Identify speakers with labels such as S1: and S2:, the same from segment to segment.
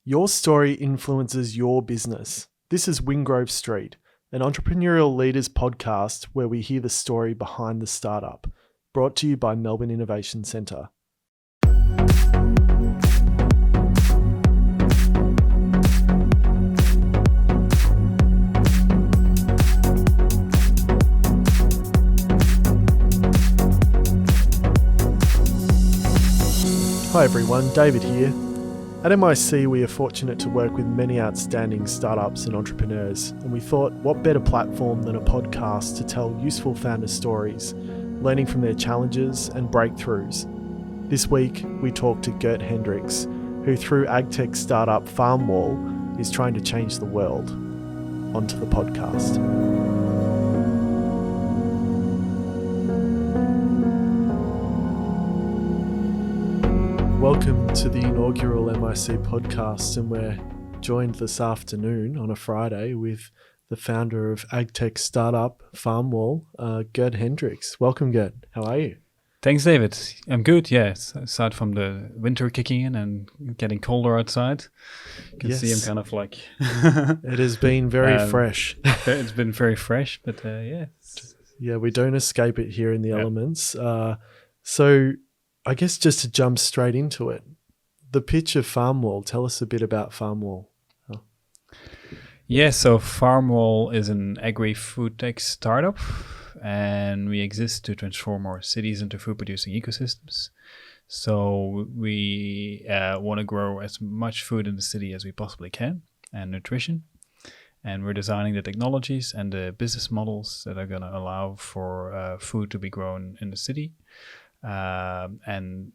S1: Your story influences your business. This is Wingrove Street, an entrepreneurial leaders podcast where we hear the story behind the startup, brought to you by Melbourne Innovation Centre. Hi everyone, David here. At MIC, we are fortunate to work with many outstanding startups and entrepreneurs, and we thought, what better platform than a podcast to tell useful founder stories, learning from their challenges and breakthroughs. This week, we talked to Geert Hendrix, who through agtech startup Farmwall is trying to change the world. Onto the podcast. Welcome to the inaugural MIC podcast, and we're joined this afternoon on a Friday with the founder of agtech startup Farmwall, Geert Hendrix. Welcome, Geert. How are you?
S2: Thanks, David. I'm good, yes. Aside from the winter kicking in and getting colder outside, you can see I'm kind of like...
S1: It has been very fresh.
S2: It's been very fresh, but yeah.
S1: Yeah, we don't escape it here in the elements. So I guess just to jump straight into it, the pitch of Farmwall, tell us a bit about Farmwall. Oh.
S2: Yeah, so Farmwall is an agri-food tech startup, and we exist to transform our cities into food-producing ecosystems. So we want to grow as much food in the city as we possibly can, and nutrition. And we're designing the technologies and the business models that are going to allow for food to be grown in the city. And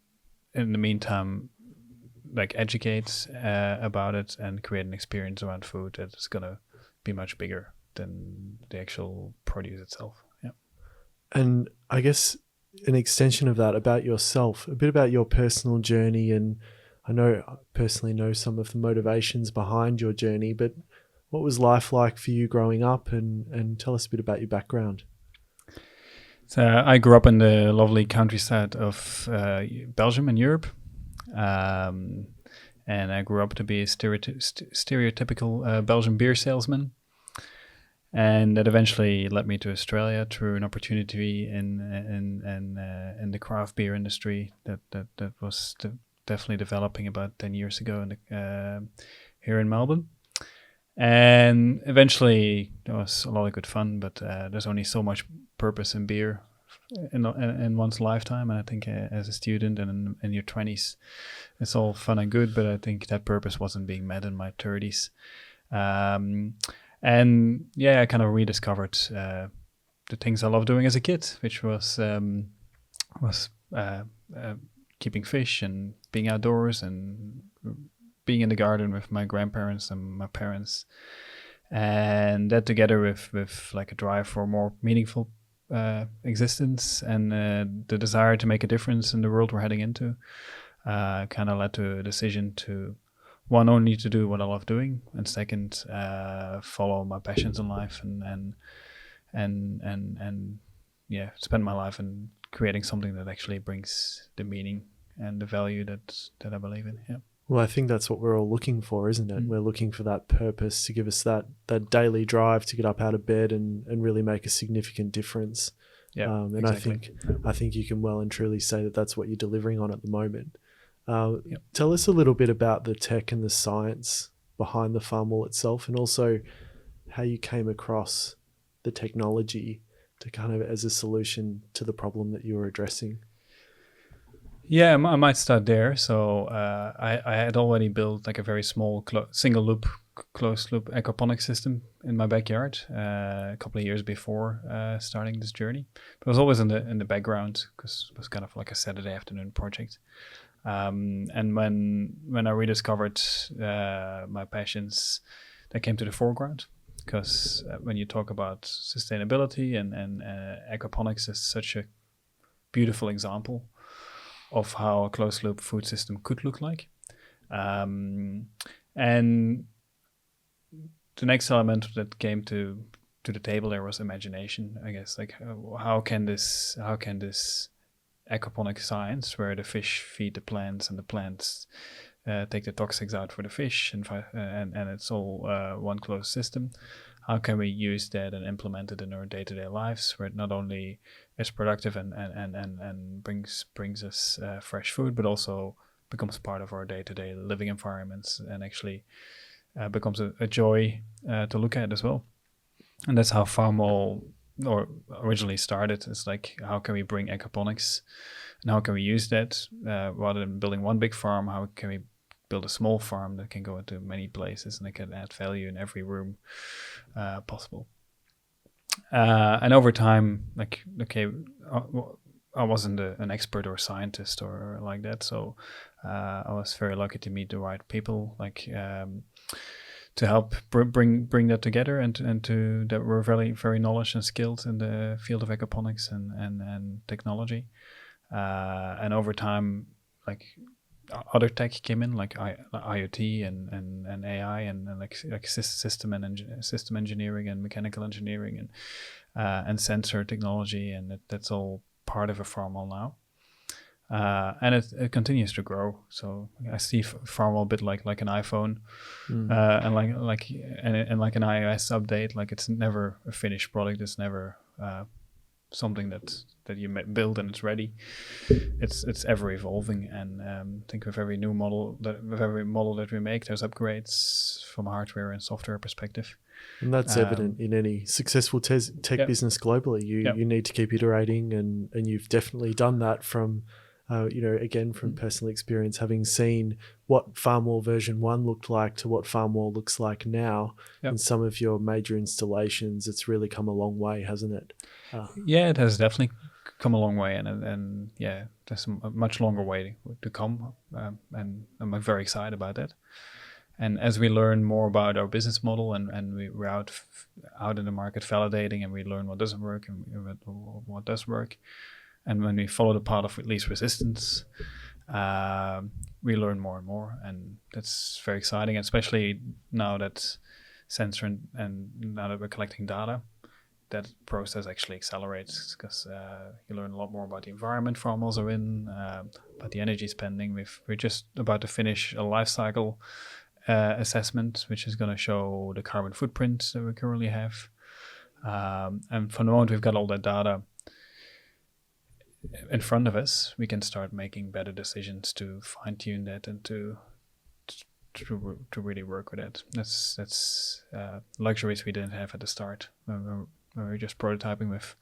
S2: in the meantime, like educate about it and create an experience around food that is going to be much bigger than the actual produce itself. Yeah.
S1: And I guess an extension of that about yourself, a bit about your personal journey. And I personally know some of the motivations behind your journey, but what was life like for you growing up? And tell us a bit about your background.
S2: So I grew up in the lovely countryside of Belgium in Europe, and I grew up to be a stereotypical Belgian beer salesman, and that eventually led me to Australia through an opportunity in the craft beer industry that was definitely developing about 10 years ago here in Melbourne. And eventually there was a lot of good fun, but there's only so much purpose in beer in one's lifetime. And I think as a student and in your 20s, it's all fun and good, but I think that purpose wasn't being met in my 30s. And yeah, I kind of rediscovered the things I loved doing as a kid, which was keeping fish and being outdoors and being in the garden with my grandparents and my parents, and that together with like a drive for a more meaningful existence and the desire to make a difference in the world we're heading into, kind of led to a decision to, one, only to do what I love doing, and second, follow my passions in life and spend my life in creating something that actually brings the meaning and the value that I believe in. Yeah.
S1: Well, I think that's what we're all looking for, isn't it? We're looking for that purpose to give us that daily drive to get up out of bed and really make a significant difference.
S2: Yeah,
S1: and
S2: exactly.
S1: I think you can well and truly say that that's what you're delivering on at the moment. Tell us a little bit about the tech and the science behind the Farmwall itself, and also how you came across the technology to kind of as a solution to the problem that you were addressing.
S2: Yeah, I might start there. So I had already built like a very small single loop, closed loop aquaponics system in my backyard a couple of years before starting this journey. But it was always in the background because it was kind of like a Saturday afternoon project. And when I rediscovered my passions, that came to the foreground. Because when you talk about sustainability and aquaponics is such a beautiful example of how a closed loop food system could look like. And the next element that came to the table there was imagination, I guess. Like how can this aquaponic science, where the fish feed the plants and the plants take the toxics out for the fish, and it's all one closed system. How can we use that and implement it in our day-to-day lives, where it not only is productive and brings us fresh food, but also becomes part of our day-to-day living environments, and actually becomes a joy to look at as well. And that's how Farmwall originally started. It's like, how can we bring aquaponics, and how can we use that rather than building one big farm? How can we build a small farm that can go into many places and it can add value in every room possible? And over time, I wasn't an expert or scientist or like that, so I was very lucky to meet the right people, to help bring that together, and to that were very, very knowledgeable and skilled in the field of aquaponics and technology. And over time, other tech came in, like IoT and AI and system engineering and mechanical engineering and sensor technology, and that's all part of a Farmwall now. And it continues to grow. So I see Farmwall a bit like an iPhone, and like an iOS update. Like, it's never a finished product. It's never something that you build and it's ready. It's ever evolving, and I think with every model that we make, there's upgrades from a hardware and software perspective.
S1: And that's evident in any successful tech business globally. You need to keep iterating, and you've definitely done that from again, from personal experience, having seen what Farmwall version 1 looked like to what Farmwall looks like now in some of your major installations. It's really come a long way, hasn't it?
S2: Yeah, it has definitely come a long way, and there's a much longer way to come, and I'm very excited about that. And as we learn more about our business model, and we're out in the market validating, and we learn what doesn't work and what does work, and when we follow the path of least resistance, we learn more and more, and that's very exciting, especially now that sensor and now that we're collecting data. That process actually accelerates, because you learn a lot more about the environment farmers are in, about the energy spending. We're just about to finish a life cycle assessment, which is going to show the carbon footprint that we currently have. And from the moment we've got all that data in front of us, we can start making better decisions to fine-tune that and to really work with it. That's luxuries we didn't have at the start. We were just prototyping with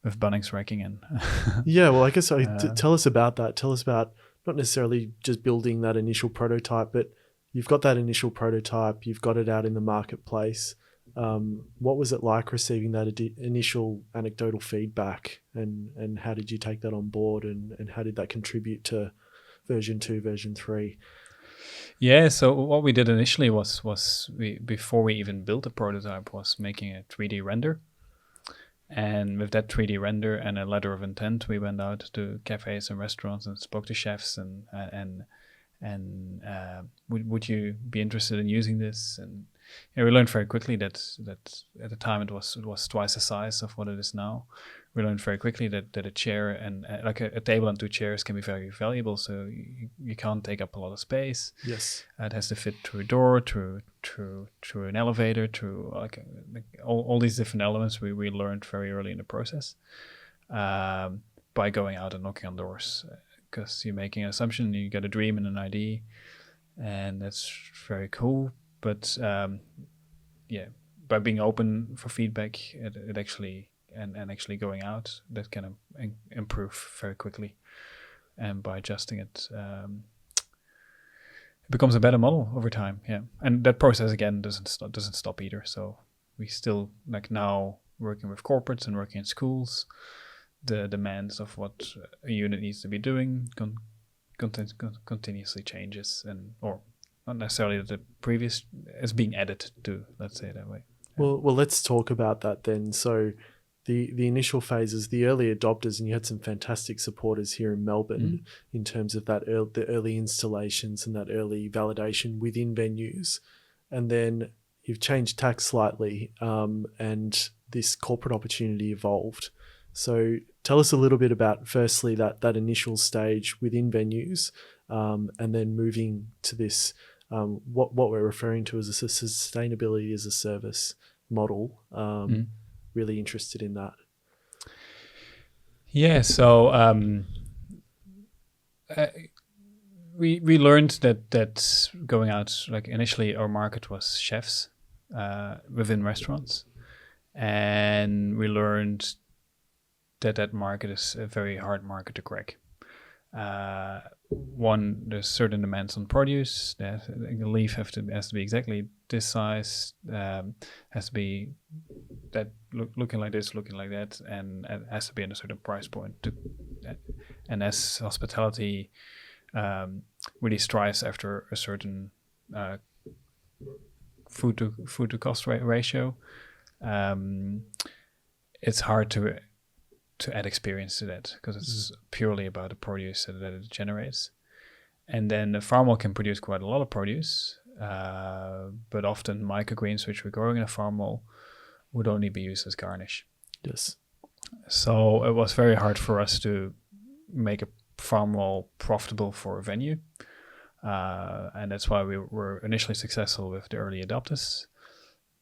S2: Bunnings racking and
S1: yeah, well, I guess tell us about that. Tell us about not necessarily just building that initial prototype, but you've got that initial prototype, you've got it out in the marketplace. What was it like receiving that initial anecdotal feedback, and how did you take that on board, and how did that contribute to version 2, version 3?
S2: Yeah, so what we did initially was before we even built a prototype, was making a 3D render. And with that 3D render and a letter of intent, we went out to cafes and restaurants and spoke to chefs and would you be interested in using this? And we learned very quickly that at the time it was twice the size of what it is now. We learned very quickly that a chair and like a table and 2 chairs can be very valuable. So you can't take up a lot of space.
S1: Yes,
S2: it has to fit through a door, through an elevator, through all these different elements. We learned very early in the process by going out and knocking on doors, because you're making an assumption, you got a dream and an idea, and that's very cool. But by being open for feedback, it actually and actually going out, that can improve very quickly. And by adjusting it, it becomes a better model over time. Yeah, and that process again doesn't stop either. So we still, like now, working with corporates and working in schools, the demands of what a unit needs to be doing continuously changes, or not necessarily that the previous is being added to, let's say it that way.
S1: Well, let's talk about that then. So the initial phases, the early adopters, and you had some fantastic supporters here in Melbourne in terms of that the early installations and that early validation within venues. And then you've changed tack slightly, and this corporate opportunity evolved. So tell us a little bit about, firstly, that initial stage within venues, and then moving to this, what we're referring to as a sustainability as a service model. Really interested in that.
S2: Yeah, so we learned that going out, like initially our market was chefs within restaurants, and we learned that market is a very hard market to crack. One, there's certain demands on produce. That the leaf has to be exactly this size. Has to be that looking like this, looking like that, and it has to be at a certain price point. And as hospitality really strives after a certain food to cost ratio, it's hard to add experience to that because it's purely about the produce that it generates. And then the Farmwall can produce quite a lot of produce, but often microgreens which we're growing in a Farmwall would only be used as garnish.
S1: Yes.
S2: So it was very hard for us to make a Farmwall profitable for a venue. And that's why we were initially successful with the early adopters.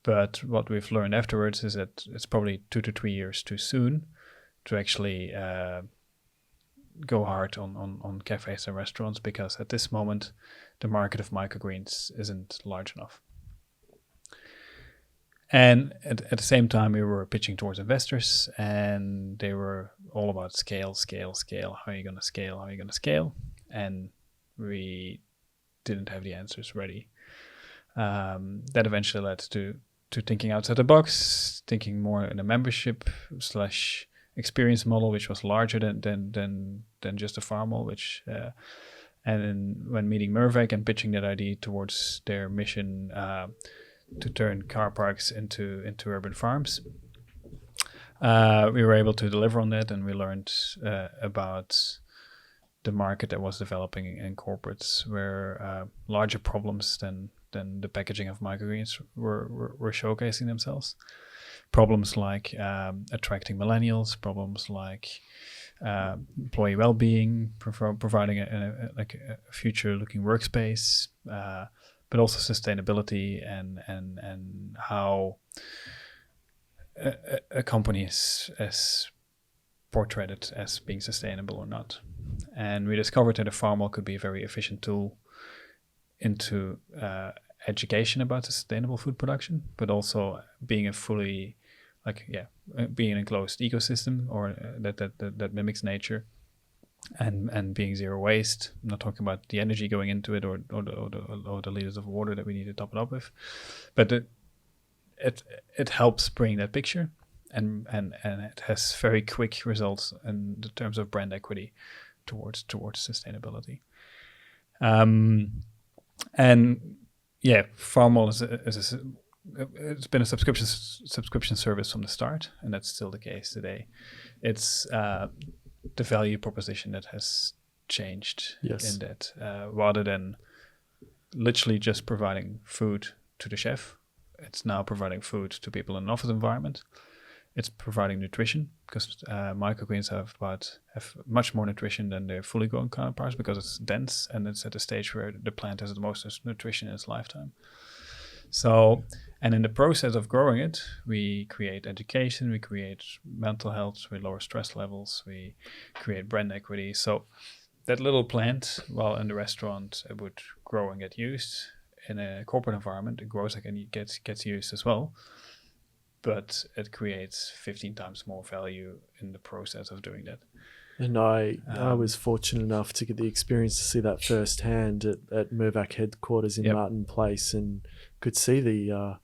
S2: But what we've learned afterwards is that it's probably 2 to 3 years too soon to actually go hard on cafes and restaurants, because at this moment the market of microgreens isn't large enough. And at the same time we were pitching towards investors, and they were all about scale. How are you going to scale? And we didn't have the answers ready. That eventually led to thinking outside the box, thinking more in a membership / experience model, which was larger than just a Farmwall, which and then when meeting Mervec and pitching that idea towards their mission to turn car parks into urban farms, we were able to deliver on that, and we learned about the market that was developing in corporates, where larger problems than the packaging of microgreens were showcasing themselves. Problems like attracting millennials, problems like employee well-being, providing a future-looking workspace, but also sustainability and how a company is portrayed as being sustainable or not. And we discovered that a Farmwall could be a very efficient tool into education about sustainable food production, but also being a fully being an enclosed ecosystem, or that mimics nature, and being zero waste. I'm not talking about the energy going into it or the liters of water that we need to top it up with, but it helps bring that picture, and it has very quick results in the terms of brand equity towards sustainability. And yeah, Farmwall it's been a subscription service from the start, and that's still the case today. It's the value proposition that has changed.
S1: Yes.
S2: In that rather than literally just providing food to the chef, it's now providing food to people in an office environment. It's providing nutrition, because microgreens have much more nutrition than their fully grown counterparts, because it's dense and it's at a stage where the plant has the most nutrition in its lifetime. So, and in the process of growing it, we create education, we create mental health, we lower stress levels, we create brand equity. So that little plant, while in the restaurant it would grow and get used, in a corporate environment it grows and gets used as well. But it creates 15 times more value in the process of doing that.
S1: And I was fortunate enough to get the experience to see that firsthand at Mervac headquarters in Martin Place, and could see the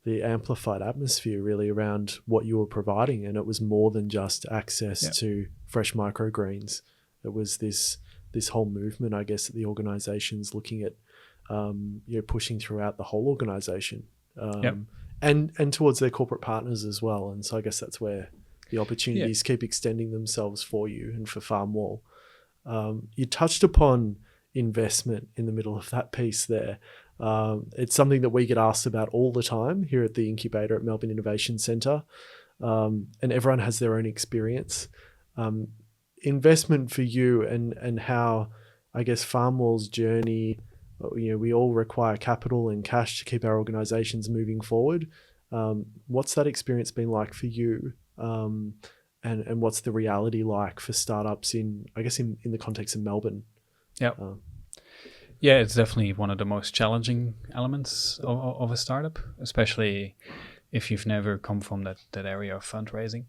S1: amplified atmosphere really around what you were providing. And it was more than just access to fresh microgreens. It was this whole movement, I guess, that the organisation's looking at, pushing throughout the whole organisation. And towards their corporate partners as well. And so I guess that's where the opportunities keep extending themselves for you and for Farmwall. You touched upon investment in the middle of that piece there. It's something that we get asked about all the time here at the incubator at Melbourne Innovation Centre, and everyone has their own experience. Investment for you, and how I guess Farmwall's journey, we all require capital and cash to keep our organizations moving forward. What's that experience been like for you? And what's the reality like for startups in the context of Melbourne?
S2: Yeah. Yeah, it's definitely one of the most challenging elements of a startup, especially if you've never come from that area of fundraising.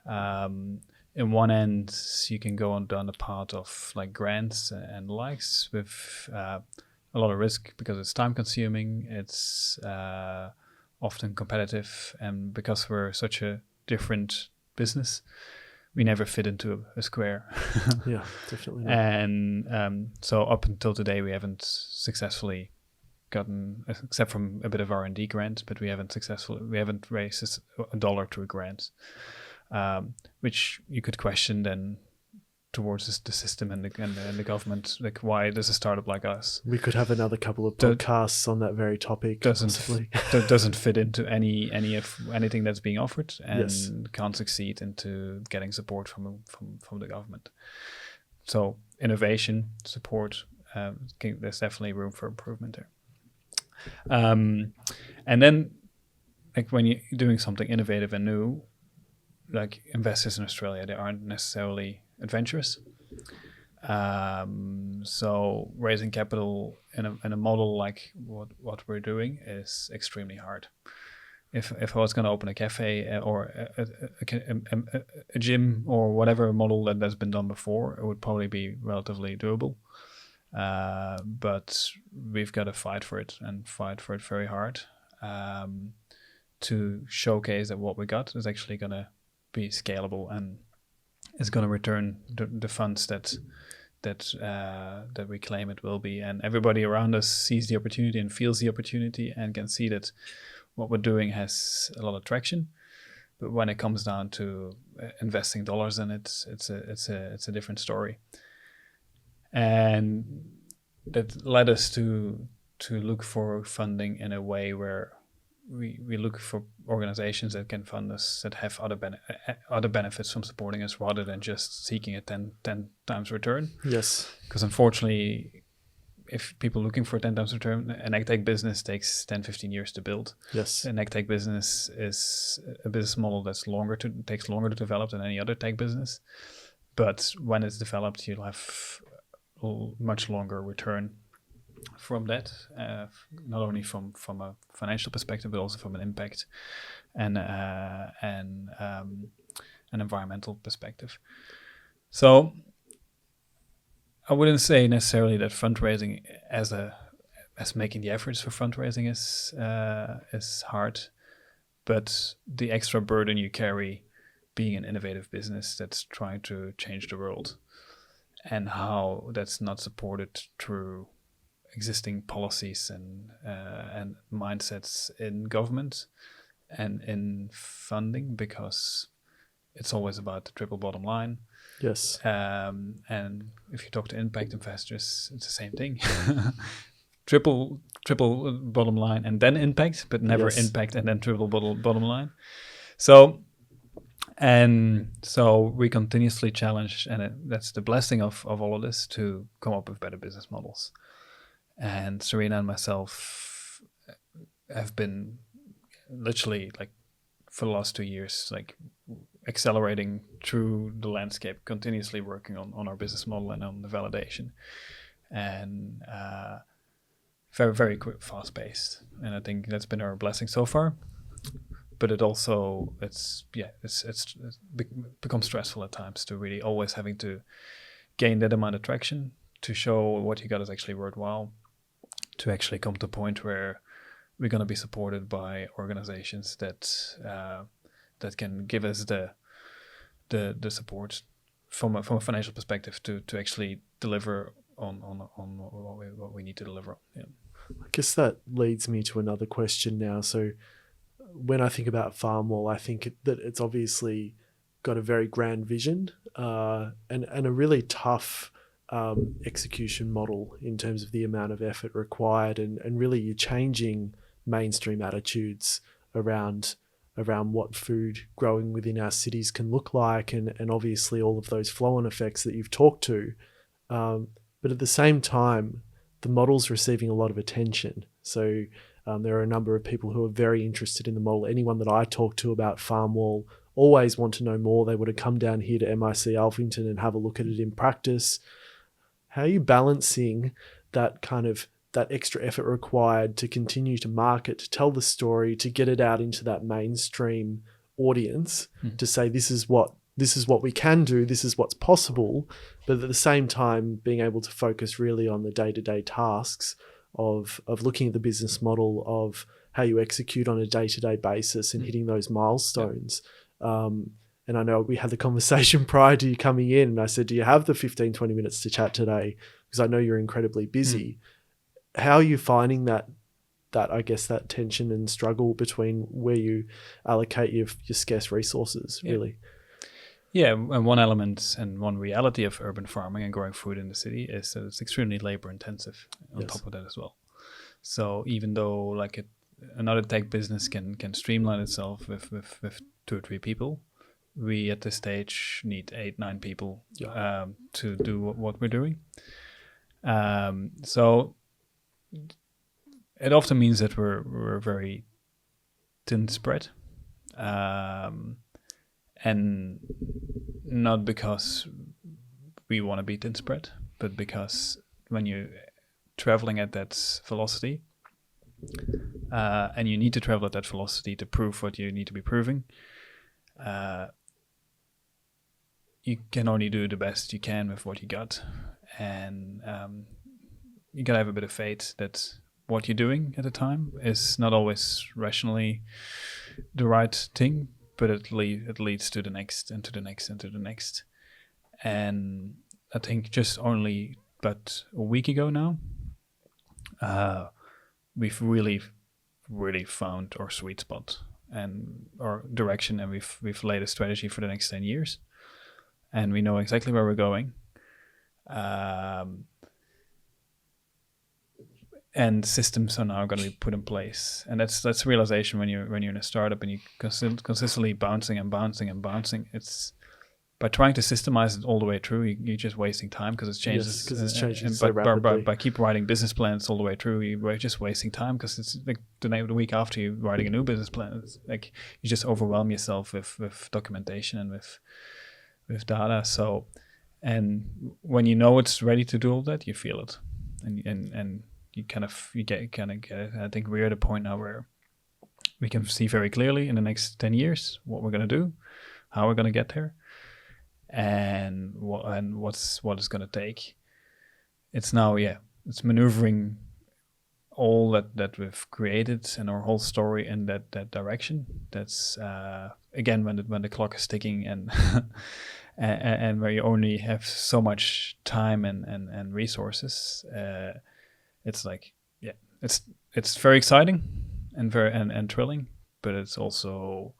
S2: In one end, you can go down the path of like grants and likes with a lot of risk because it's time consuming, it's often competitive, and because we're such a different business, we never fit into a square.
S1: Yeah, definitely not.
S2: And so up until today, we haven't successfully gotten, except from a bit of R&D grants, but we haven't raised $1 through grants, which you could question then towards the system and the government, like why does a startup like us?
S1: We could have another couple of podcasts on that very topic.
S2: Doesn't fit into anything that's being offered, and can't succeed into getting support from the government. So innovation support, there's definitely room for improvement there. And then, like when you're doing something innovative and new, like investors in Australia, they aren't necessarily adventurous. So raising capital in a model like what we're doing is extremely hard. If I was going to open a cafe or a gym or whatever model that's been done before, it would probably be relatively doable. But we've got to fight for it very hard, to showcase that what we got is actually going to be scalable and is going to return the funds that we claim it will be. And everybody around us sees the opportunity and feels the opportunity and can see that what we're doing has a lot of traction. But when it comes down to investing dollars in it, it's a different story. And that led us to look for funding in a way where we look for organizations that can fund us that have other benefits from supporting us rather than just seeking a 10 times return.
S1: Yes.
S2: Because unfortunately, if people looking for a 10 times return, an agtech business takes 10-15 years to build.
S1: Yes.
S2: An agtech business is a business model that's takes longer to develop than any other tech business. But when it's developed, you'll have a much longer return from that, not only from a financial perspective, but also from an impact and an environmental perspective. So I wouldn't say necessarily that fundraising as making the efforts for fundraising is hard, but the extra burden you carry being an innovative business that's trying to change the world, and how that's not supported through existing policies and mindsets in government and in funding, because it's always about the triple bottom line.
S1: Yes.
S2: And if you talk to impact investors, it's the same thing. triple bottom line and then impact, but never impact and then triple bottom line. So we continuously challenge, and that's the blessing of all of this, to come up with better business models. And Serena and myself have been literally, like, for the last 2 years, like, accelerating through the landscape, continuously working on our business model and on the validation, and very, very quick, fast paced. And I think that's been our blessing so far. But it also, it's become stressful at times to really always having to gain that amount of traction to show what you got is actually worthwhile, to actually come to a point where we're going to be supported by organizations that can give us the support from a financial perspective to actually deliver on what we need to deliver on. Yeah.
S1: I guess that leads me to another question now. So when I think about Farmwall, I think that it's obviously got a very grand vision and a really tough execution model in terms of the amount of effort required, and really you're changing mainstream attitudes around what food growing within our cities can look like, and obviously all of those flow-on effects that you've talked to. But at the same time, the model's receiving a lot of attention. So there are a number of people who are very interested in the model. Anyone that I talk to about Farmwall always want to know more. They would have come down here to MIC Alphington and have a look at it in practice. How are you balancing that extra effort required to continue to market, to tell the story, to get it out into that mainstream audience, to say this is what we can do, this is what's possible, but at the same time being able to focus really on the day-to-day tasks of looking at the business model, of how you execute on a day-to-day basis and hitting those milestones. And I know we had the conversation prior to you coming in, and I said, do you have the 15, 20 minutes to chat today? Because I know you're incredibly busy. How are you finding that I guess that tension and struggle between where you allocate your scarce resources, really?
S2: Yeah, and one element and one reality of urban farming and growing food in the city is that it's extremely labor intensive on top of that as well. So even though like another tech business can streamline itself with 2 or 3 people, we at this stage need 8, 9 people to do what we're doing. So it often means that we're very thin spread. And not because we want to be thin spread, but because when you're traveling at that velocity, and you need to travel at that velocity to prove what you need to be proving, you can only do the best you can with what you got. And you gotta have a bit of faith that what you're doing at the time is not always rationally the right thing, but it leads to the next and to the next and to the next. And I think just only about a week ago now, we've really found our sweet spot and our direction, and we've laid a strategy for the next 10 years, and we know exactly where we're going. And systems are now going to be put in place, and that's realization when you're in a startup and you consistently bouncing. It's by trying to systemize it all the way through, you're just wasting time because it changes.
S1: Yes, because it's changing
S2: and
S1: so rapidly.
S2: By keep writing business plans all the way through, you're just wasting time because it's like the week after you're writing a new business plan. It's like you just overwhelm yourself with documentation and with data. So, and when you know it's ready to do all that, you feel it, and you get it. I think we're at a point now where we can see very clearly in the next 10 years what we're going to do, how we're going to get there, and what it's going to take. It's now, it's maneuvering all that we've created and our whole story in that direction. That's again when the clock is ticking and and where you only have so much time and resources. It's like, it's very exciting and very thrilling, but it's also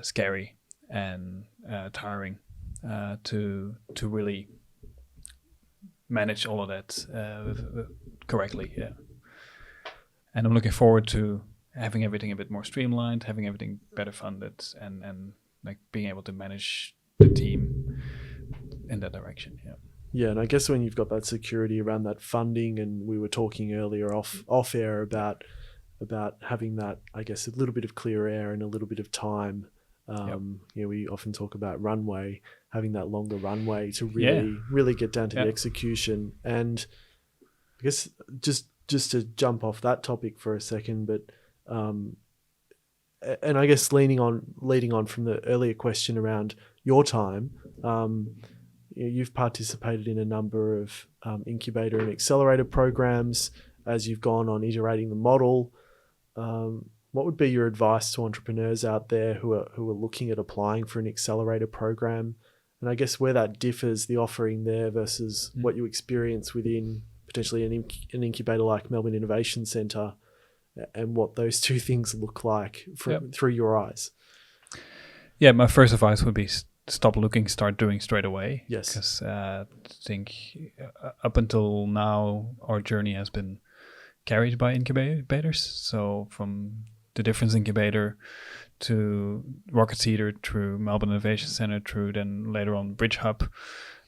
S2: scary and tiring to really manage all of that correctly. Yeah, and I'm looking forward to having everything a bit more streamlined, having everything better funded, and like being able to manage the team in that direction. Yeah.
S1: Yeah, and I guess when you've got that security around that funding, and we were talking earlier off air about having that, I guess, a little bit of clear air and a little bit of time. We often talk about runway, having that longer runway to really get down to the execution. And I guess just to jump off that topic for a second, but and I guess leading on from the earlier question around your time. You've participated in a number of incubator and accelerator programs as you've gone on iterating the model. What would be your advice to entrepreneurs out there who are looking at applying for an accelerator program? And I guess where that differs, the offering there versus what you experience within potentially an incubator like Melbourne Innovation Centre, and what those two things look like through your eyes.
S2: Yeah, my first advice would be stop looking, start doing straight away.
S1: Yes.
S2: Because I think up until now, our journey has been carried by incubators. So from the Difference Incubator to Rocket Seeder, through Melbourne Innovation Centre, through then later on Bridge Hub.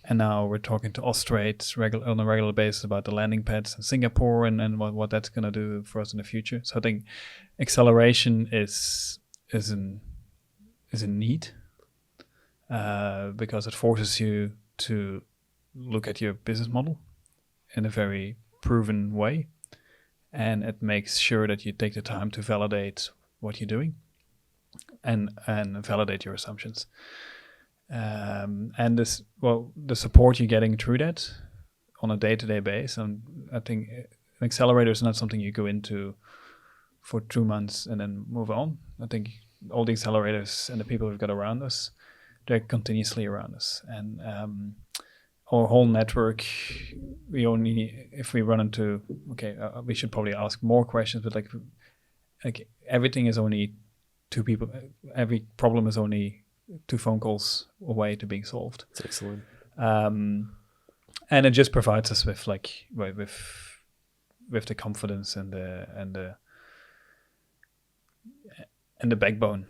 S2: And now we're talking to Austrade on a regular basis about the landing pads in Singapore and what that's going to do for us in the future. So I think acceleration is a need because it forces you to look at your business model in a very proven way, and it makes sure that you take the time to validate what you're doing and validate your assumptions. And the support you're getting through that on a day-to-day basis, and I think an accelerator is not something you go into for 2 months and then move on. I think all the accelerators and the people we've got around us, they're continuously around us, and our whole network. We only, if we run into, we should probably ask more questions, but like everything is only 2 people. Every problem is only 2 phone calls away to being solved.
S1: That's excellent.
S2: And it just provides us with with the confidence and the backbone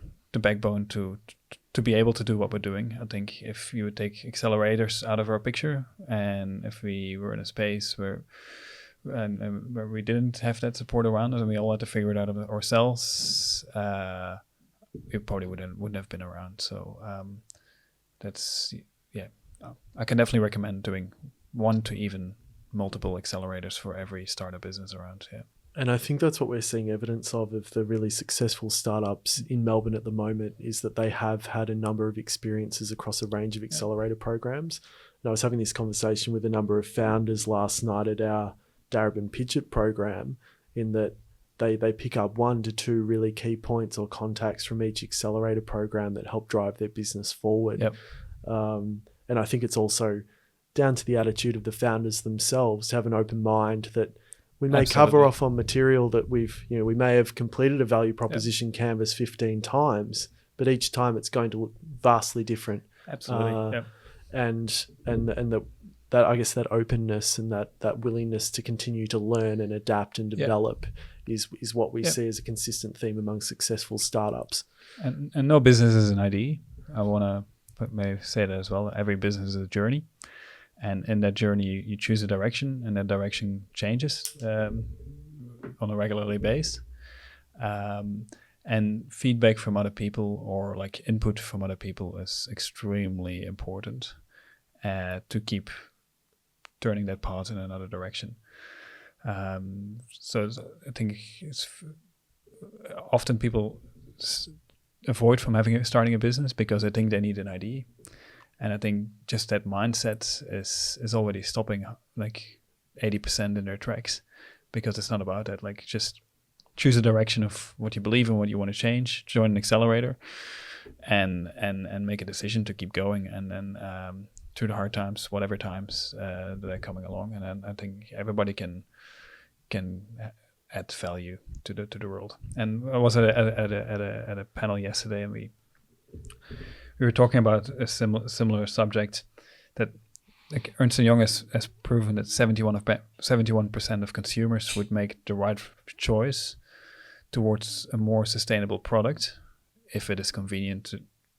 S2: to be able to do what we're doing. I think if you would take accelerators out of our picture, and if we were in a space where we didn't have that support around us and we all had to figure it out ourselves, we probably wouldn't have been around. So I can definitely recommend doing 1 to even multiple accelerators for every startup business around. Yeah.
S1: And I think that's what we're seeing evidence of the really successful startups in Melbourne at the moment, is that they have had a number of experiences across a range of accelerator programs. And I was having this conversation with a number of founders last night at our Darebin Pitch It program, in that they pick up 1 to 2 really key points or contacts from each accelerator program that help drive their business forward.
S2: Yep.
S1: And I think it's also down to the attitude of the founders themselves to have an open mind that we may cover off on material that we may have completed a value proposition canvas 15 times, but each time it's going to look vastly different.
S2: Absolutely.
S1: And that I guess that openness and that willingness to continue to learn and adapt and develop is what we see as a consistent theme among successful startups.
S2: And no business is an ID. I want to maybe say that as well. Every business is a journey. And in that journey, you choose a direction, and that direction changes on a regularly basis. And feedback from other people, or like input from other people, is extremely important to keep turning that path in another direction. So I think it's often people avoid from starting a business because they think they need an idea. And I think just that mindset is already stopping like 80% in their tracks, because it's not about that. Like, just choose a direction of what you believe in, what you want to change, join an accelerator, and make a decision to keep going. And then through the hard times, whatever times that are coming along, and then I think everybody can add value to the world. And I was at a panel yesterday, and we were talking about a similar subject, that like Ernst & Young has proven that 71% of consumers would make the right choice towards a more sustainable product if it is convenient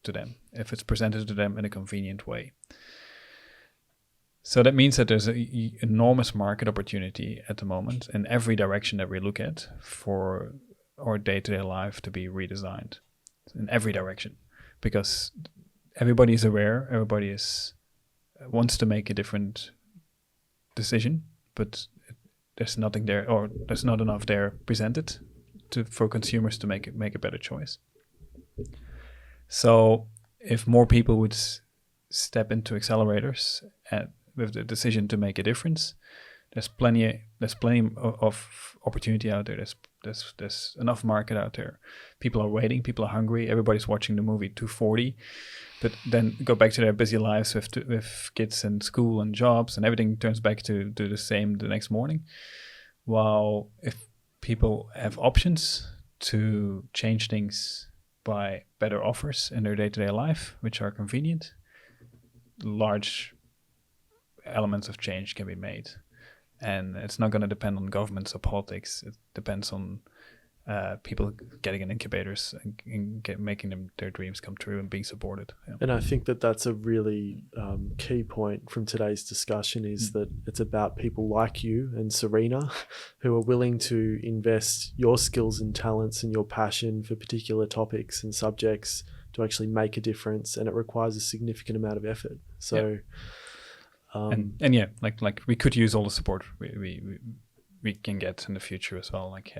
S2: to them, if it's presented to them in a convenient way. So that means that there's an enormous market opportunity at the moment in every direction that we look at for our day-to-day life to be redesigned in every direction. Because everybody is aware, everybody wants to make a different decision, but there's nothing there, or there's not enough there presented for consumers to make a better choice. So if more people would step into accelerators with the decision to make a difference, there's plenty of opportunity out there. There's enough market out there. People are waiting. People are hungry. Everybody's watching the movie 240, but then go back to their busy lives with kids and school and jobs, and everything turns back to the same the next morning. While if people have options to change things by better offers in their day-to-day life, which are convenient, large elements of change can be made. And it's not going to depend on governments or politics. It depends on people getting in incubators and making them their dreams come true and being supported. Yeah.
S1: And I think that that's a really key point from today's discussion is that it's about people like you and Serena who are willing to invest your skills and talents and your passion for particular topics and subjects to actually make a difference, and it requires a significant amount of effort. So,
S2: and yeah, like we could use all the support we can get in the future as well. Like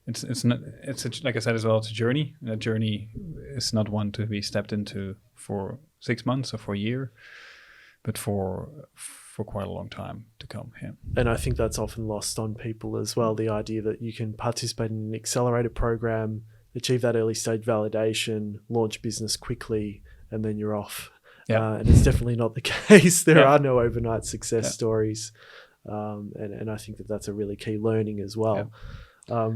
S2: like I said as well, it's a journey. And a journey is not one to be stepped into for 6 months or for a year, but for quite a long time to come. Yeah.
S1: And I think that's often lost on people as well. The idea that you can participate in an accelerator program, achieve that early stage validation, launch business quickly, and then you're off.
S2: Yeah.
S1: And it's definitely not the case. There are no overnight success stories. And I think that that's a really key learning as well. Yeah.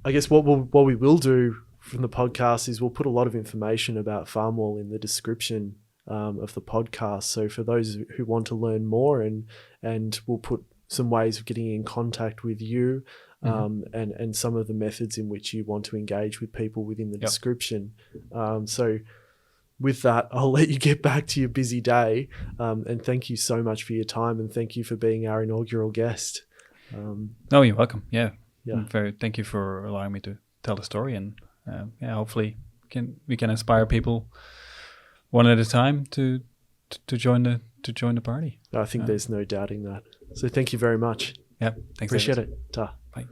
S1: I guess what we will do from the podcast is we'll put a lot of information about Farmwall in the description of the podcast. So for those who want to learn more, and we'll put some ways of getting in contact with you, and some of the methods in which you want to engage with people within the description. So with that, I'll let you get back to your busy day. And thank you so much for your time, and thank you for being our inaugural guest.
S2: Oh, you're welcome. Yeah. Thank you for allowing me to tell the story, and hopefully we can inspire people one at a time to join the party.
S1: I think there's no doubting that. So thank you very much.
S2: Yeah, thanks.
S1: Appreciate it. Ta.
S2: Bye.